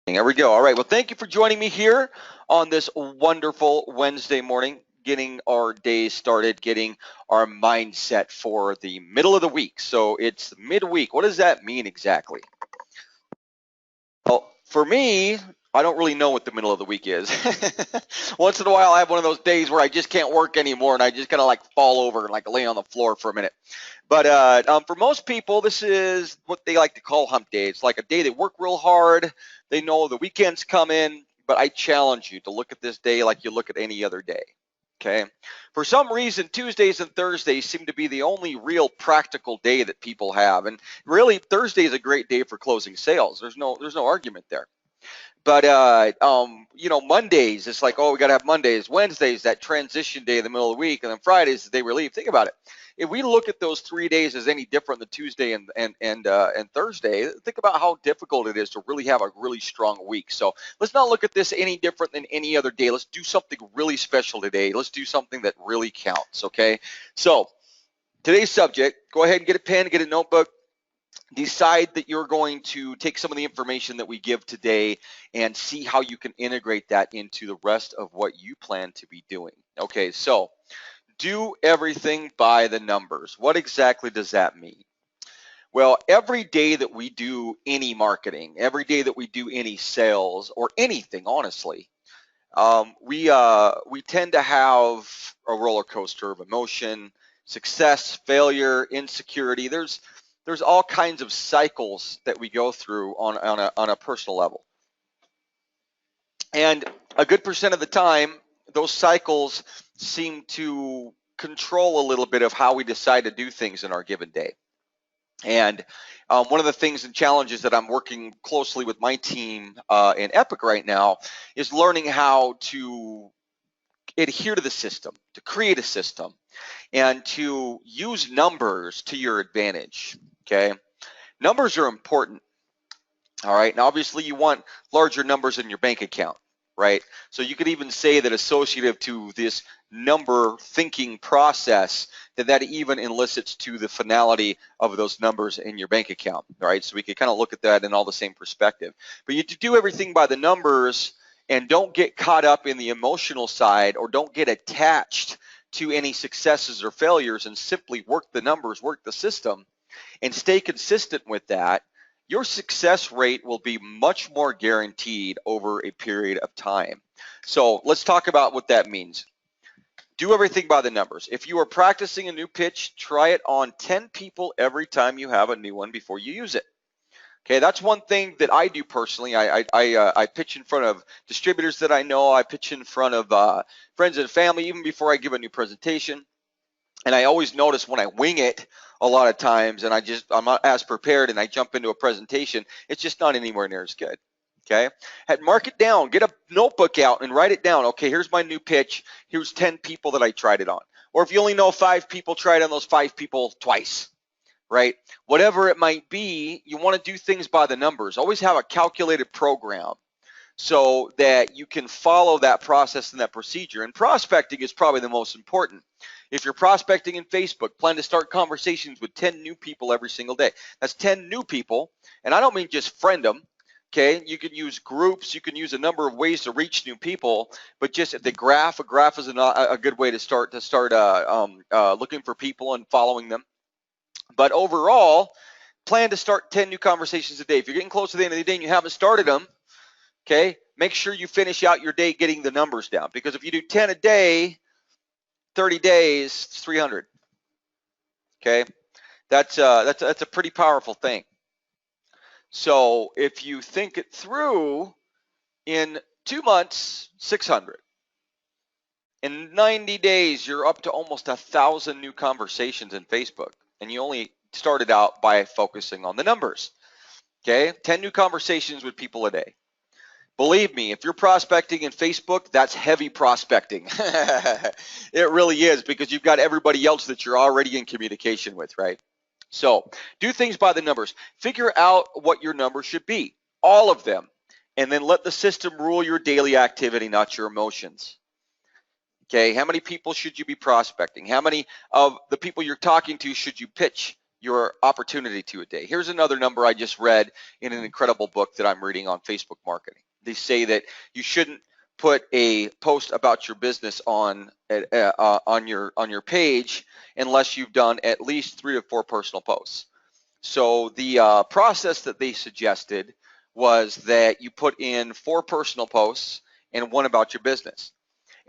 There we go. All right. Well, thank you for joining me here on this wonderful Wednesday morning, getting our day started, getting our mindset for the middle of the week. So it's midweek. What does that mean exactly? Well, for me, I don't really know what the middle of the week is. Once in a while, I have one of those days where I just can't work anymore and I just kind of like fall over and like lay on the floor for a minute. But for most people, this is what they like to call hump day. It's like a day they work real hard. They know the weekend's coming, but I challenge you to look at this day like you look at any other day. Okay. For some reason, Tuesdays and Thursdays seem to be the only real practical day that people have. And really, Thursday is a great day for closing sales. There's no argument there. But Mondays, it's like, oh, we got to have Mondays. Wednesdays, that transition day in the middle of the week, and then Fridays, the day we leave. Think about it. If we look at those 3 days as any different than Tuesday and Thursday, think about how difficult it is to really have a really strong week. So let's not look at this any different than any other day. Let's do something really special today. Let's do something that really counts. Okay. So today's subject. Go ahead and get a pen, get a notebook. Decide that you're going to take some of the information that we give today and see how you can integrate that into the rest of what you plan to be doing. Okay, so do everything by the numbers. What exactly does that mean? Well, every day that we do any marketing, every day that we do any sales or anything, honestly, we tend to have a roller coaster of emotion, success, failure, insecurity. There's all kinds of cycles that we go through on a personal level. And a good percent of the time, those cycles seem to control a little bit of how we decide to do things in our given day. And one of the things and challenges that I'm working closely with my team in Epic right now is learning how to adhere to the system, to create a system, and to use numbers to your advantage. Okay, numbers are important. All right, and obviously you want larger numbers in your bank account, right? So you could even say that associative to this number thinking process, that even elicits to the finality of those numbers in your bank account, right? So we could kind of look at that in all the same perspective. But you do everything by the numbers and don't get caught up in the emotional side or don't get attached to any successes or failures and simply work the numbers, work the system, and stay consistent with that. Your success rate will be much more guaranteed over a period of time. So let's talk about what that means. Do everything by the numbers. If you are practicing a new pitch, try it on 10 people every time you have a new one before you use it. Okay, that's one thing that I do personally. I pitch in front of distributors that I know. I pitch in front of friends and family even before I give a new presentation. And I always notice when I wing it a lot of times and I'm not as prepared and I jump into a presentation, it's just not anywhere near as good. Okay, mark it down, get a notebook out and write it down. Okay, here's my new pitch. Here's 10 people that I tried it on. Or if you only know 5 people, try it on those 5 people twice, right? Whatever it might be, you want to do things by the numbers. Always have a calculated program so that you can follow that process and that procedure. And prospecting is probably the most important. If you're prospecting in Facebook, plan to start conversations with 10 new people every single day. That's 10 new people, and I don't mean just friend them. Okay, you can use groups, you can use a number of ways to reach new people, but just a graph is a good way to start looking for people and following them. But overall, plan to start 10 new conversations a day. If you're getting close to the end of the day and you haven't started them, okay, make sure you finish out your day getting the numbers down, because if you do 10 a day, 30 days, it's 300. Okay, that's a pretty powerful thing. So if you think it through, in 2 months, 600. In 90 days, you're up to almost 1,000 new conversations in Facebook, and you only started out by focusing on the numbers. Okay, 10 new conversations with people a day. Believe me, if you're prospecting in Facebook, that's heavy prospecting. It really is, because you've got everybody else that you're already in communication with, right? So do things by the numbers. Figure out what your numbers should be, all of them, and then let the system rule your daily activity, not your emotions. Okay, how many people should you be prospecting? How many of the people you're talking to should you pitch your opportunity to a day. Here's another number I just read in an incredible book that I'm reading on Facebook marketing. They say that you shouldn't put a post about your business on your page unless you've done at least 3 to 4 personal posts. So the process that they suggested was that you put in 4 personal posts and 1 about your business.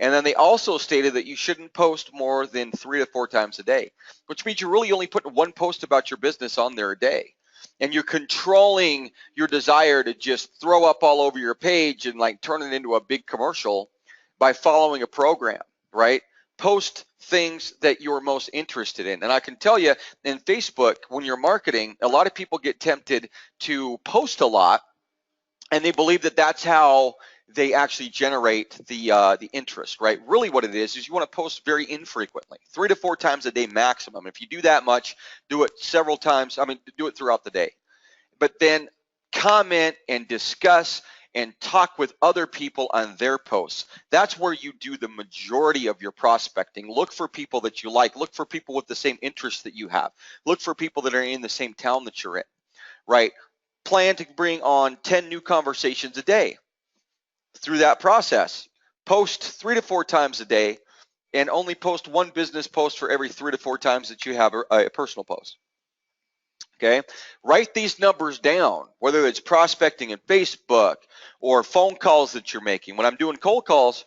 And then they also stated that you shouldn't post more than 3 to 4 times a day, which means you're really only putting 1 post about your business on there a day. And you're controlling your desire to just throw up all over your page and like turn it into a big commercial by following a program, right? Post things that you're most interested in. And I can tell you in Facebook, when you're marketing, a lot of people get tempted to post a lot, and they believe that that's how they actually generate the interest, right? Really what it is you want to post very infrequently, 3 to 4 times a day maximum. If you do that much, do it several times. I mean, do it throughout the day. But then comment and discuss and talk with other people on their posts. That's where you do the majority of your prospecting. Look for people that you like. Look for people with the same interests that you have. Look for people that are in the same town that you're in, right? Plan to bring on 10 new conversations a day. Through that process, post 3 to 4 times a day and only post 1 business post for every 3 to 4 times that you have a personal post. Okay, write these numbers down, whether it's prospecting in Facebook or phone calls that you're making. When I'm doing cold calls,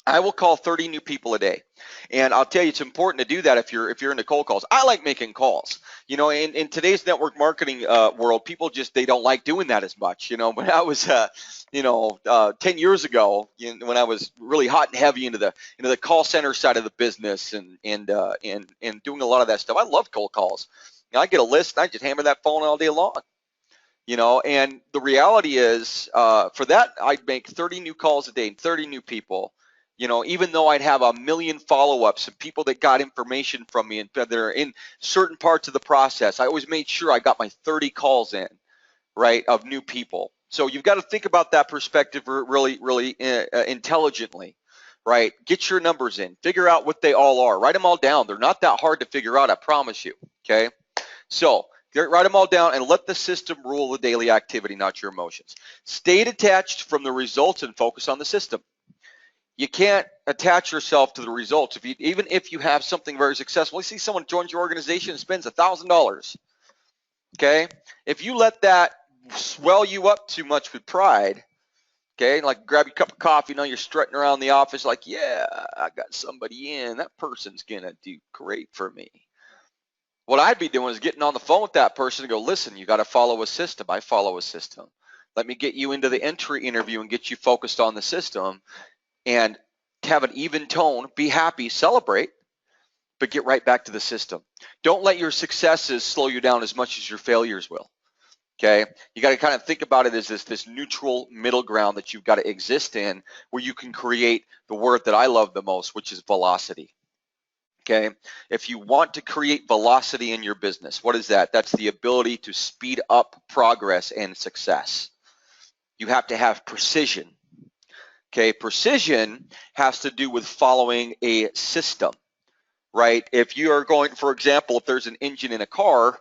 I will call 30 new people a day. And I'll tell you, it's important to do that if you're into cold calls. I like making calls. You know, in today's network marketing world, people just, they don't like doing that as much. You know, when I was, 10 years ago, when I was really hot and heavy into the call center side of the business and doing a lot of that stuff, I love cold calls. You know, I get a list and I just hammer that phone all day long. You know, and the reality is, for that, I'd make 30 new calls a day and 30 new people. You know, even though I'd have a million follow-ups and people that got information from me and that are in certain parts of the process, I always made sure I got my 30 calls in, right, of new people. So you've got to think about that perspective really, really intelligently, right? Get your numbers in. Figure out what they all are. Write them all down. They're not that hard to figure out, I promise you, okay? So write them all down and let the system rule the daily activity, not your emotions. Stay detached from the results and focus on the system. You can't attach yourself to the results. Even if you have something very successful, you see someone joins your organization and spends $1,000. Okay, if you let that swell you up too much with pride, okay, like grab your cup of coffee, you're strutting around the office like, yeah, I got somebody in. That person's gonna do great for me. What I'd be doing is getting on the phone with that person and go, listen, you got to follow a system. I follow a system. Let me get you into the entry interview and get you focused on the system. And have an even tone, be happy, celebrate, but get right back to the system. Don't let your successes slow you down as much as your failures will. Okay, you got to kind of think about it as this neutral middle ground that you've got to exist in, where you can create the word that I love the most, which is velocity. Okay, if you want to create velocity in your business, what is that? That's the ability to speed up progress and success. You have to have precision. Okay, precision has to do with following a system, right? If you are going, for example, if there's an engine in a car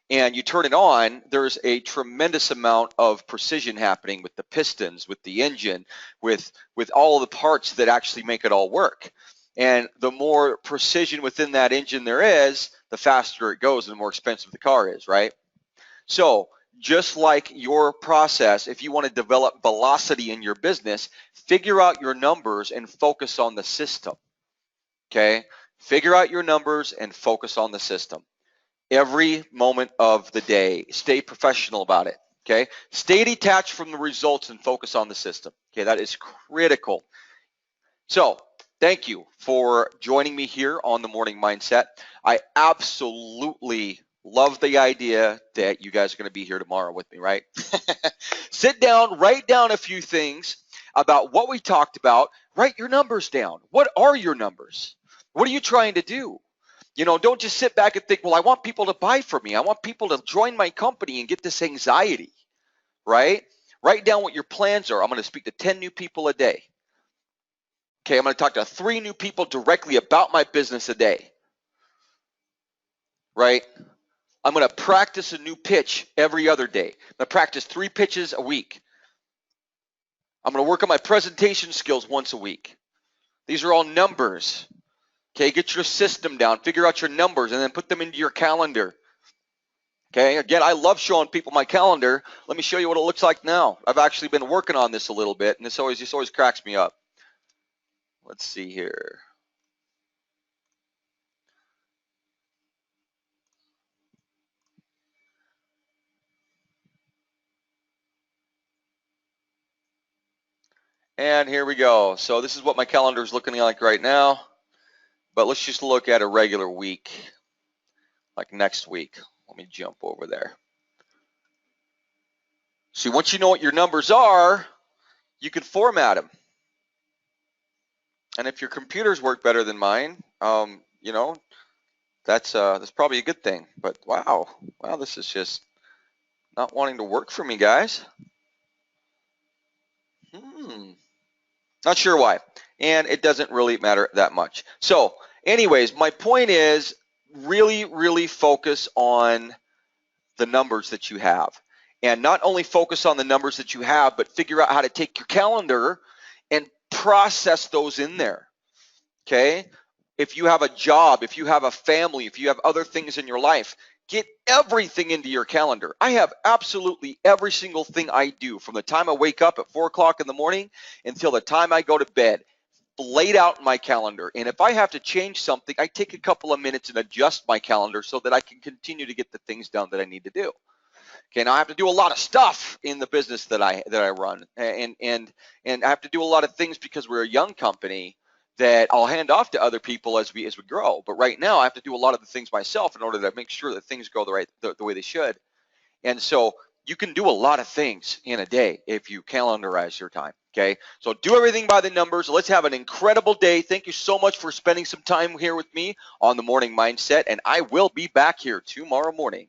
and you turn it on, there's a tremendous amount of precision happening with the pistons, with the engine, with all of the parts that actually make it all work. And the more precision within that engine there is, the faster it goes and the more expensive the car is, right? So just like your process, if you want to develop velocity in your business, figure out your numbers and focus on the system, okay? Figure out your numbers and focus on the system. Every moment of the day, stay professional about it, okay? Stay detached from the results and focus on the system, okay? That is critical. So thank you for joining me here on the Morning Mindset. I absolutely love the idea that you guys are going to be here tomorrow with me, right? Sit down, write down a few things about what we talked about. Write your numbers down. What are your numbers? What are you trying to do? You know, don't just sit back and think, well, I want people to buy from me. I want people to join my company and get this anxiety, right? Write down what your plans are. I'm going to speak to 10 new people a day. Okay, I'm going to talk to 3 new people directly about my business a day, right? I'm going to practice a new pitch every other day. I'm going to practice 3 pitches a week. I'm going to work on my presentation skills once a week. These are all numbers. Okay, get your system down, figure out your numbers, and then put them into your calendar. Okay, again, I love showing people my calendar. Let me show you what it looks like now. I've actually been working on this a little bit, and this always cracks me up. Let's see here. And here we go. So this is what my calendar is looking like right now. But let's just look at a regular week, like next week. Let me jump over there. See, once you know what your numbers are, you can format them. And if your computers work better than mine, you know, that's probably a good thing. But wow, this is just not wanting to work for me, guys. Not sure why. And it doesn't really matter that much. So anyways, my point is really, really focus on the numbers that you have. And not only focus on the numbers that you have, but figure out how to take your calendar and process those in there. Okay? If you have a job, if you have a family, if you have other things in your life, get everything into your calendar. I have absolutely every single thing I do from the time I wake up at 4 o'clock in the morning until the time I go to bed laid out in my calendar. And if I have to change something, I take a couple of minutes and adjust my calendar so that I can continue to get the things done that I need to do. Okay, now I have to do a lot of stuff in the business that I run, and I have to do a lot of things because we're a young company that I'll hand off to other people as we grow. But right now, I have to do a lot of the things myself in order to make sure that things go the way they should. And so you can do a lot of things in a day if you calendarize your time. Okay, so do everything by the numbers. Let's have an incredible day. Thank you so much for spending some time here with me on the Morning Mindset, and I will be back here tomorrow morning.